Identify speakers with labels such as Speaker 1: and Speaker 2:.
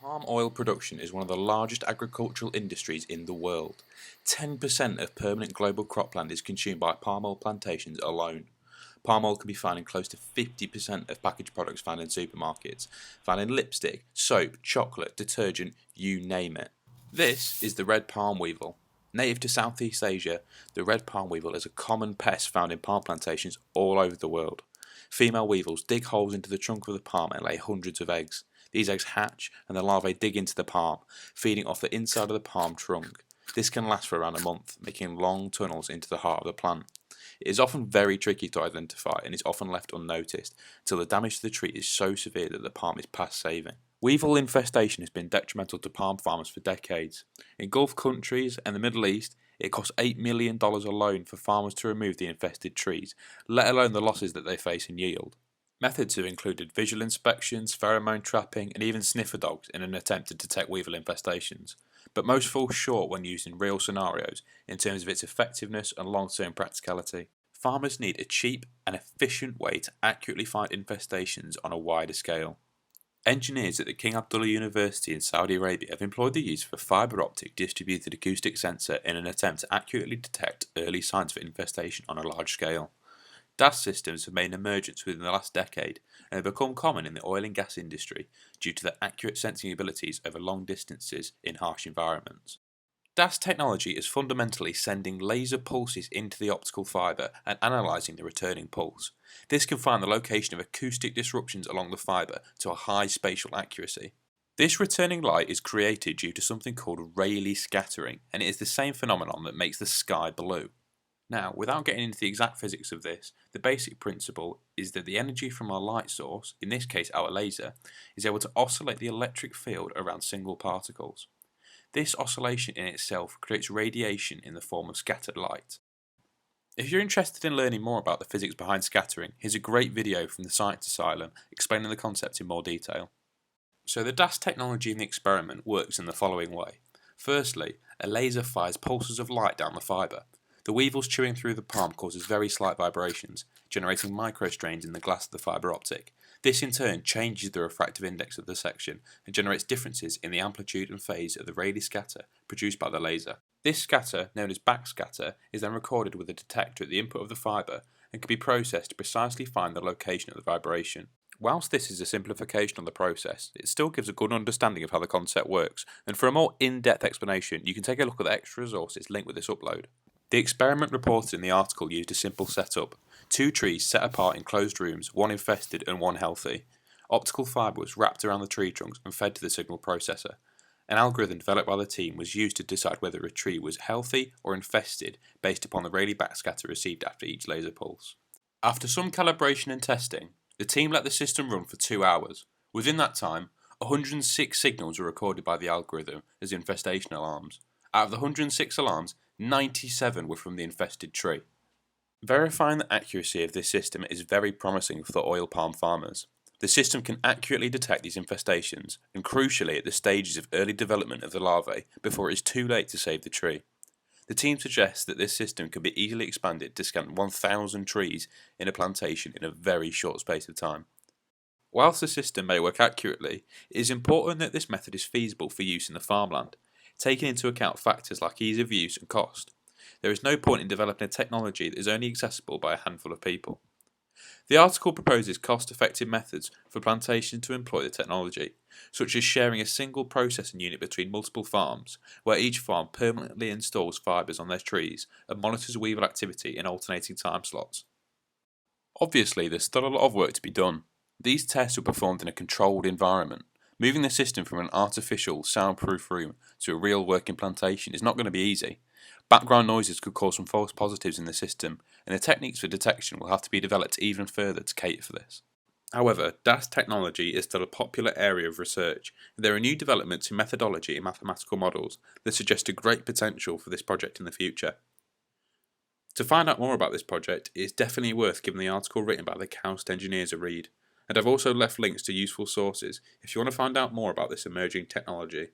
Speaker 1: Palm oil production is one of the largest agricultural industries in the world. 10% of permanent global cropland is consumed by palm oil plantations alone. Palm oil can be found in close to 50% of packaged products found in supermarkets, found in lipstick, soap, chocolate, detergent, you name it. This is the red palm weevil. Native to Southeast Asia, the red palm weevil is a common pest found in palm plantations all over the world. Female weevils dig holes into the trunk of the palm and lay hundreds of eggs. These eggs hatch and the larvae dig into the palm, feeding off the inside of the palm trunk. This can last for around a month, making long tunnels into the heart of the plant. It is often very tricky to identify and is often left unnoticed until the damage to the tree is so severe that the palm is past saving. Weevil infestation has been detrimental to palm farmers for decades. In Gulf countries and the Middle East, it costs $8 million alone for farmers to remove the infested trees, let alone the losses that they face in yield. Methods have included visual inspections, pheromone trapping, and even sniffer dogs in an attempt to detect weevil infestations, but most fall short when used in real scenarios in terms of its effectiveness and long-term practicality. Farmers need a cheap and efficient way to accurately find infestations on a wider scale. Engineers at the King Abdullah University in Saudi Arabia have employed the use of a fibre optic distributed acoustic sensor in an attempt to accurately detect early signs of infestation on a large scale. DAS systems have made an emergence within the last decade and have become common in the oil and gas industry due to their accurate sensing abilities over long distances in harsh environments. DAS technology is fundamentally sending laser pulses into the optical fibre and analysing the returning pulse. This can find the location of acoustic disruptions along the fibre to a high spatial accuracy. This returning light is created due to something called Rayleigh scattering, and it is the same phenomenon that makes the sky blue. Now, without getting into the exact physics of this, the basic principle is that the energy from our light source, in this case our laser, is able to oscillate the electric field around single particles. This oscillation in itself creates radiation in the form of scattered light. If you're interested in learning more about the physics behind scattering, here's a great video from the Science Asylum explaining the concept in more detail. So the DAS technology in the experiment works in the following way. Firstly, a laser fires pulses of light down the fibre. The weevils chewing through the palm causes very slight vibrations, generating microstrains in the glass of the fibre optic. This in turn changes the refractive index of the section and generates differences in the amplitude and phase of the Rayleigh scatter produced by the laser. This scatter, known as backscatter, is then recorded with a detector at the input of the fibre and can be processed to precisely find the location of the vibration. Whilst this is a simplification of the process, it still gives a good understanding of how the concept works, and for a more in-depth explanation you can take a look at the extra resources linked with this upload. The experiment reported in the article used a simple setup. 2 trees set apart in closed rooms, one infested and one healthy. Optical fibre was wrapped around the tree trunks and fed to the signal processor. An algorithm developed by the team was used to decide whether a tree was healthy or infested based upon the Rayleigh backscatter received after each laser pulse. After some calibration and testing, the team let the system run for 2 hours. Within that time, 106 signals were recorded by the algorithm as infestation alarms. Out of the 106 alarms, 97 were from the infested tree. Verifying the accuracy of this system is very promising for oil palm farmers. The system can accurately detect these infestations, and crucially at the stages of early development of the larvae before it is too late to save the tree. The team suggests that this system can be easily expanded to scan 1,000 trees in a plantation in a very short space of time. Whilst the system may work accurately, it is important that this method is feasible for use in the farmland, taking into account factors like ease of use and cost. There is no point in developing a technology that is only accessible by a handful of people. The article proposes cost-effective methods for plantations to employ the technology, such as sharing a single processing unit between multiple farms, where each farm permanently installs fibres on their trees and monitors weevil activity in alternating time slots. Obviously, there's still a lot of work to be done. These tests were performed in a controlled environment. Moving the system from an artificial, soundproof room to a real working plantation is not going to be easy. Background noises could cause some false positives in the system, and the techniques for detection will have to be developed even further to cater for this. However, DAS technology is still a popular area of research, and there are new developments in methodology and mathematical models that suggest a great potential for this project in the future. To find out more about this project, it is definitely worth giving the article written by the KAUST engineers a read. And I've also left links to useful sources if you want to find out more about this emerging technology.